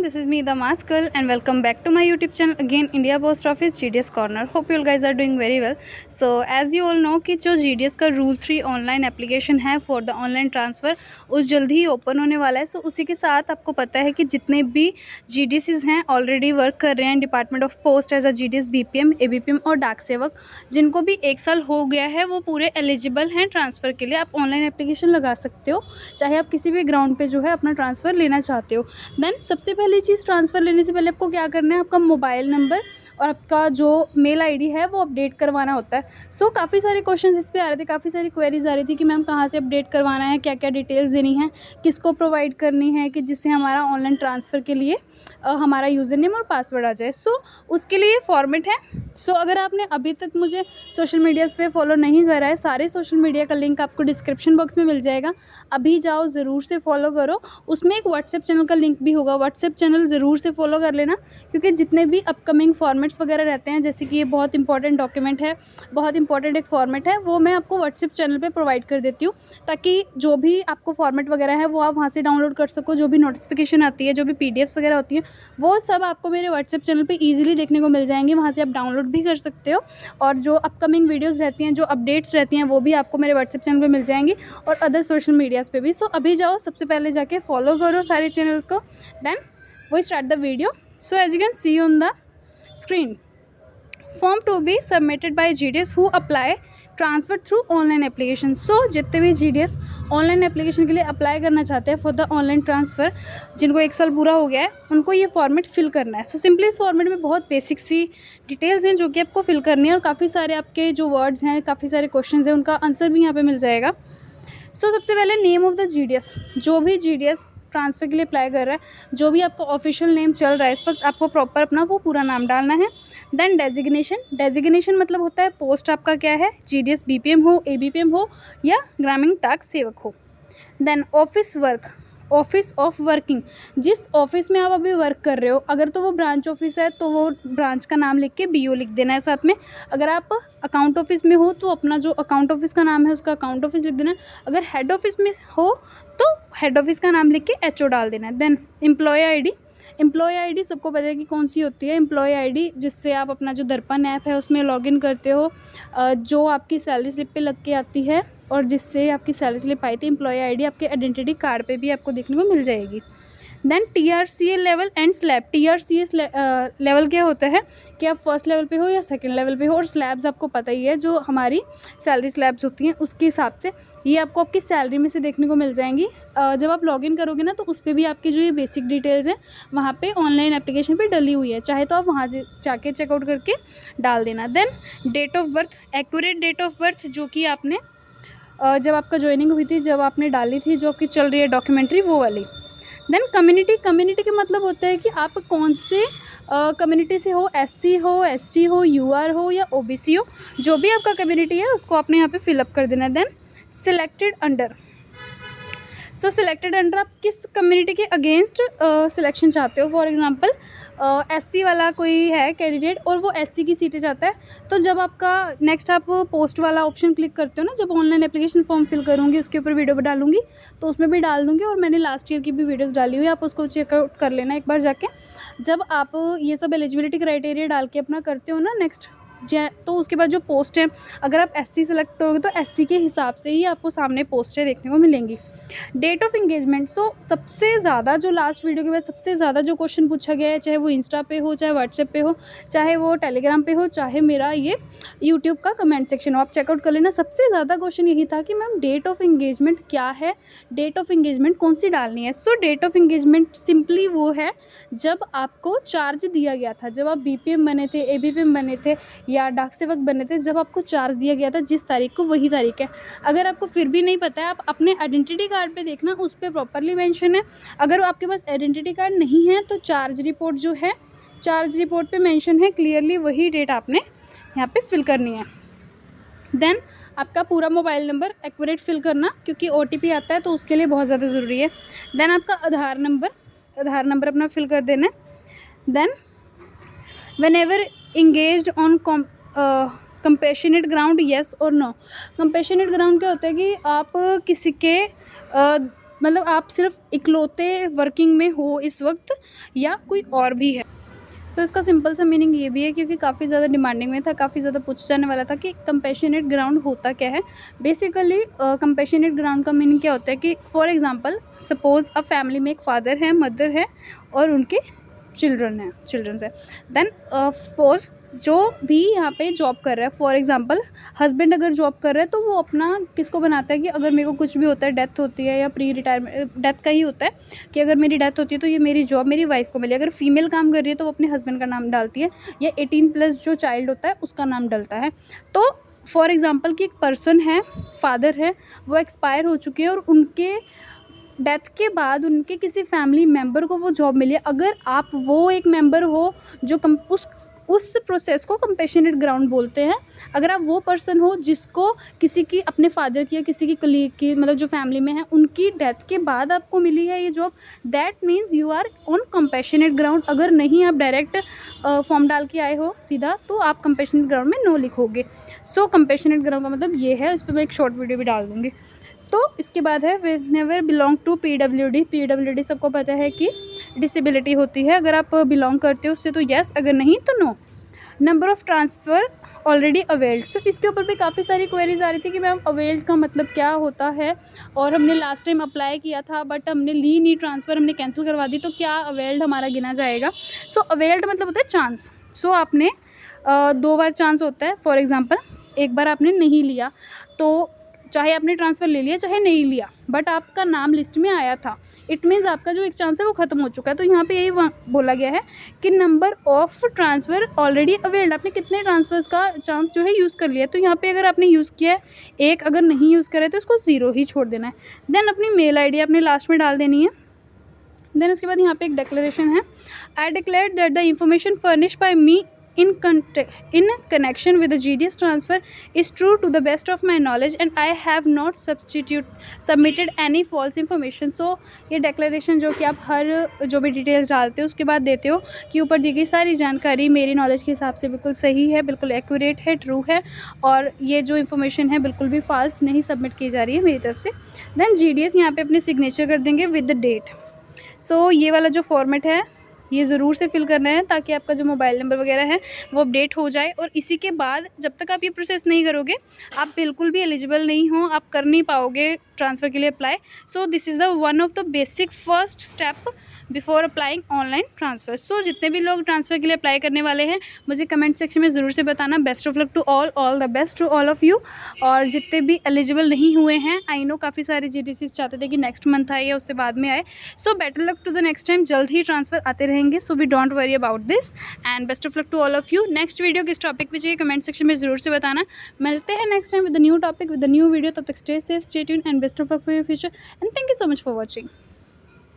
this is me the Maskal and welcome back to my YouTube channel again India Post Office GDS Corner. Hope you guys are doing very well. So as you all know कि जो GDS का rule 3 online application है for the online transfer उस जल्दी ही open होने वाला है. सो उसी के साथ आपको पता है कि जितने भी GDCs हैं ऑलरेडी वर्क कर रहे हैं department of post as a GDS BPM ABPM और डाक सेवक जिनको भी 1 साल हो गया है वो पूरे एलिजिबल हैं ट्रांसफ़र के लिए. आप ऑनलाइन एप्लीकेशन लगा सकते हो चाहे आप किसी भी ग्राउंड पे जो है अपना ट्रांसफ़र लेना चाहते हो. देन सबसे पहली चीज़ ट्रांसफ़र लेने से पहले आपको क्या करना है, आपका मोबाइल नंबर और आपका जो मेल आईडी है वो अपडेट करवाना होता है. सो काफ़ी सारे क्वेश्चंस इस पे आ रहे थे, काफ़ी सारी क्वेरीज आ रही थी कि मैम कहाँ से अपडेट करवाना है, क्या क्या डिटेल्स देनी है, किसको प्रोवाइड करनी है कि जिससे हमारा ऑनलाइन ट्रांसफ़र के लिए हमारा यूज़र नेम और पासवर्ड आ जाए. सो उसके लिए फॉर्मेट है. सो अगर आपने अभी तक मुझे सोशल मीडियाज़ पे फॉलो नहीं करा है, सारे सोशल मीडिया का लिंक आपको डिस्क्रिप्शन बॉक्स में मिल जाएगा. अभी जाओ ज़रूर से फॉलो करो. उसमें एक व्हाट्सएप चैनल का लिंक भी होगा, व्हाट्सएप चैनल ज़रूर से फॉलो कर लेना क्योंकि जितने भी अपकमिंग फॉर्मेट्स वगैरह रहते हैं जैसे कि ये बहुत इंपॉर्टेंट डॉक्यूमेंट है, बहुत इंपॉर्टेंट एक फॉर्मेट है, वो मैं आपको व्हाट्सएप चैनल पे प्रोवाइड कर देती हूँ ताकि जो भी आपको फॉर्मेट वगैरह है वो आप वहाँ से डाउनलोड कर सको. जो भी नोटिफिकेशन आती है, जो भी PDFs वगैरह होती हैं वो सब आपको मेरे व्हाट्सएप चैनल पे ईजिली देखने को मिल जाएंगी. वहाँ से आप डाउनलोड भी कर सकते हो और जो अपकमिंग वीडियोज़ रहती हैं, जो अपडेट्स रहती हैं वो भी आपको मेरे व्हाट्सएप चैनल पे मिल जाएंगी और अदर सोशल मीडियाज़ पे भी. सो अभी जाओ सबसे पहले जाके फॉलो करो सारे चैनल्स को. Then we start the video. So as you can see on the screen, form to be submitted by GDS who apply transfer through online application. So जितने भी GDS ऑनलाइन एप्लीकेशन के लिए apply करना चाहते हैं for the online transfer, जिनको 1 साल पूरा हो गया है, उनको ये फॉर्मेट फिल करना है. सो सिंपली इस फॉर्मेट में बहुत बेसिक सी डिटेल्स हैं जो कि आपको फिल करनी है और काफ़ी सारे आपके जो वर्ड्स हैं, काफ़ी सारे क्वेश्चंस हैं, उनका आंसर भी यहाँ पे मिल जाएगा. सो सबसे पहले नेम ऑफ द GDS, जो भी GDS ट्रांसफ़र के लिए अप्लाई कर रहा है, जो भी आपका ऑफिशियल नेम चल रहा है इस वक्त, आपको प्रॉपर अपना वो पूरा नाम डालना है. देन डेजिग्नेशन मतलब होता है पोस्ट आपका क्या है, GDS BPM हो, ABPM हो या ग्रामीण डाक सेवक हो. देन ऑफिस ऑफ वर्किंग, जिस ऑफिस में आप अभी वर्क कर रहे हो, अगर तो वो ब्रांच ऑफिस है तो वो ब्रांच का नाम लिख के BO लिख देना है साथ में. अगर आप अकाउंट ऑफिस में हो तो अपना जो अकाउंट ऑफिस का नाम है उसका अकाउंट ऑफिस लिख देना है. अगर हेड ऑफिस में हो तो हेड ऑफिस का नाम लिख के HO डाल देना है. देन एम्प्लॉय आईडी सबको पता है कि कौन सी होती है. एम्प्लॉय आईडी जिससे आप अपना जो दर्पण ऐप है उसमें लॉगिन करते हो, जो आपकी सैलरी स्लिप पे लग के आती है और जिससे आपकी सैलरी स्लिप आई थी. एम्प्लॉय आईडी आपके आइडेंटिटी कार्ड पे भी आपको देखने को मिल जाएगी. Then TRCA level and slab. TRCA level क्या होता है कि आप फर्स्ट लेवल पे हो या सेकंड लेवल पे हो, और स्लैब्स आपको पता ही है जो हमारी सैलरी स्लैब्स होती हैं उसके हिसाब से ये आपको आपकी सैलरी में से देखने को मिल जाएंगी. जब आप लॉगिन करोगे ना तो उस पर भी आपकी जो ये बेसिक डिटेल्स हैं वहाँ पे ऑनलाइन एप्लीकेशन पे डली हुई है, चाहे तो आप वहाँ से जाके चेकआउट करके डाल देना. Then date of birth, accurate date of birth जो कि आपने जब आपका ज्वाइनिंग हुई थी, जब आपने डाली थी, जो आपकी चल रही है डॉक्यूमेंट्री वो वाली. देन कम्युनिटी का मतलब होता है कि आप कौन से कम्युनिटी से हो, SC हो, ST हो, UR हो या OBC हो, जो भी आपका कम्युनिटी है उसको आपने यहाँ पे फिलअप कर देना है. देन सिलेक्टेड अंडर आप किस कम्युनिटी के अगेंस्ट सिलेक्शन चाहते हो. फॉर एग्जांपल SC वाला कोई है कैंडिडेट और वो SC की सीटें चाहता है, तो जब आपका नेक्स्ट आप पोस्ट वाला ऑप्शन क्लिक करते हो ना, जब ऑनलाइन एप्लीकेशन फॉर्म फिल करूँगी उसके ऊपर वीडियो डालूंगी तो उसमें भी डाल दूँगी और मैंने लास्ट ईयर की भी वीडियोस डाली हुई है, आप उसको चेकआउट कर लेना एक बार जाके. जब आप ये सब एलिजिबिलिटी क्राइटेरिया डाल के अपना करते हो ना नेक्स्ट, तो उसके बाद जो पोस्ट है, अगर आप SC सेलेक्ट करोगे तो SC के हिसाब से ही आपको सामने पोस्टें देखने को मिलेंगी. डेट ऑफ इंगेजमेंट, सो सबसे ज़्यादा जो लास्ट वीडियो के बाद सबसे ज़्यादा जो क्वेश्चन पूछा गया है, चाहे वो इंस्टा पे हो, चाहे व्हाट्सएप पे हो, चाहे वो टेलीग्राम पे हो, चाहे मेरा ये यूट्यूब का कमेंट सेक्शन हो, आप चेकआउट कर लेना. सबसे ज़्यादा क्वेश्चन यही था कि मैम डेट ऑफ इंगेजमेंट क्या है, डेट ऑफ इंगेजमेंट कौन सी डालनी है. सो डेट ऑफ इंगेजमेंट सिंपली वो है जब आपको चार्ज दिया गया था, जब आप BPM बने थे, ABPM बने थे या डाक सेवक बने थे, जब आपको चार्ज दिया गया था जिस तारीख को वही तारीख है. अगर आपको फिर भी नहीं पता है, आप अपने आइडेंटिटी कार्ड पे देखना, उस पे प्रॉपरली मेंशन है. अगर आपके पास आइडेंटिटी कार्ड नहीं है तो चार्ज रिपोर्ट जो है, चार्ज रिपोर्ट पे मेंशन है क्लियरली, वही डेट आपने यहाँ पे फिल करनी है. देन आपका पूरा मोबाइल नंबर एक्यूरेट फिल करना क्योंकि OTP आता है तो उसके लिए बहुत ज़्यादा ज़रूरी है. देन आपका आधार नंबर अपना फिल कर देना है. Then whenever engaged on compassionate ground, yes और नो. कंपैशनेट ग्राउंड क्या होता है कि आप किसी के मतलब आप सिर्फ इकलौते वर्किंग में हो इस वक्त या कोई और भी है। सो इसका सिंपल सा मीनिंग ये भी है, क्योंकि काफ़ी ज़्यादा डिमांडिंग में था, काफ़ी ज़्यादा पूछा जाने वाला था कि कंपैशनेट ग्राउंड होता क्या है। बेसिकली कंपैशनेट ग्राउंड का मीनिंग क्या होता है कि for example suppose a family में एक फादर है, मदर है और उनके चिल्ड्रंस है। देन सपोज़ जो भी यहाँ पे जॉब कर रहा है, फॉर एग्जांपल हस्बैंड अगर जॉब कर रहा है तो वो अपना किसको बनाता है कि अगर मेरे को कुछ भी होता है, डेथ होती है या प्री रिटायरमेंट डेथ का ही होता है कि अगर मेरी डेथ होती है तो ये मेरी जॉब मेरी वाइफ को मिले। अगर फीमेल काम कर रही है तो वो अपने हस्बैंड का नाम डालती है, या 18+ जो चाइल्ड होता है उसका नाम डलता है। तो फॉर एग्जांपल कि एक पर्सन है, फादर है, वो एक्सपायर हो चुके हैं और उनके डेथ के बाद उनके किसी फैमिली मेम्बर को वो जॉब मिली है। अगर आप वो एक मेंबर हो जो उस प्रोसेस को कंपैशनेट ग्राउंड बोलते हैं। अगर आप वो पर्सन हो जिसको किसी की अपने फादर की या किसी की कलीग की, मतलब जो फैमिली में है, उनकी डेथ के बाद आपको मिली है ये job, that means you are on compassionate ground. अगर नहीं आप डायरेक्ट फॉर्म डाल के आए हो सीधा, तो आप कंपैशनेट ग्राउंड में नो लिखोगे। सो कंपैशनेट ग्राउंड का मतलब ये है। इस पर मैं एक शॉर्ट वीडियो भी डाल दूँगी। तो इसके बाद है whenever belong to PWD. PWD सबको पता है कि डिसेबिलिटी होती है। अगर आप बिलोंग करते हो उससे तो यस, अगर नहीं तो no. Number of transfer already availed. So इसके ऊपर भी काफ़ी सारी क्वेरीज आ रही थी कि मैम अवेल्ड का मतलब क्या होता है, और हमने लास्ट टाइम अप्लाई किया था बट हमने ली नहीं ट्रांसफ़र, हमने कैंसिल करवा दी, तो क्या अवेल्ड हमारा गिना जाएगा। सो अवेल्ड मतलब होता है चांस। सो आपने 2 बार चांस होता है। फॉर एग्ज़ाम्पल एक बार आपने नहीं लिया, तो चाहे आपने ट्रांसफ़र ले लिया चाहे नहीं लिया, बट आपका नाम लिस्ट में आया था, इट मीन्स आपका जो एक चांस है वो ख़त्म हो चुका है। तो यहाँ पे यही बोला गया है कि number of transfer already availed, आपने कितने ट्रांसफ़र्स का चांस जो है यूज़ कर लिया। तो यहाँ पे अगर आपने यूज़ किया है एक, अगर नहीं यूज़ करा है तो उसको 0 ही छोड़ देना है। देन अपनी मेल आईडी आपने लास्ट में डाल देनी है। देन उसके बाद यहाँ पे एक डिक्लेरेशन है, I declare that the information furnished bye me in connection with the GDS transfer is true to the best of my knowledge and I have not submitted any false information। so ये declaration जो कि आप हर जो भी details डालते हो उसके बाद देते हो कि ऊपर दी गई सारी जानकारी मेरी नॉलेज के हिसाब से बिल्कुल सही है, बिल्कुल एक्यूरेट है, ट्रू है, और ये जो इन्फॉर्मेशन है बिल्कुल भी फॉल्स नहीं सबमिट की जा रही है मेरी तरफ से। देन GDS यहाँ पे अपने सिग्नेचर कर देंगे विद द डेट। सो ये वाला जो फॉर्मेट है ये ज़रूर से फिल करना है ताकि आपका जो मोबाइल नंबर वगैरह है वो अपडेट हो जाए। और इसी के बाद जब तक आप ये प्रोसेस नहीं करोगे आप बिल्कुल भी एलिजिबल नहीं हो, आप कर नहीं पाओगे ट्रांसफ़र के लिए apply. So this is the one of the basic first step before applying online transfer. So जितने भी लोग ट्रांसफ़र के लिए अप्लाई करने वाले हैं मुझे कमेंट सेक्शन में ज़रूर से बताना। Best of luck to all the best to all of you. और जितने भी एलिजिबल नहीं हुए हैं, आई नो काफ़ी सारे GDCs चाहते थे कि नेक्स्ट मंथ आए या उससे बाद में आए। So better luck to the next time, जल्द ही ट्रांसफ़र आते रहेंगे। So we don't worry about this and best of luck to all of you. Next video किस टॉपिक पे चाहिए कमेंट सेक्शन में ज़रूर से बताना। मिलते हैं next time with the new topic with the new video. तब तक stay safe, stay tuned and best of luck for your future and thank you so much for watching.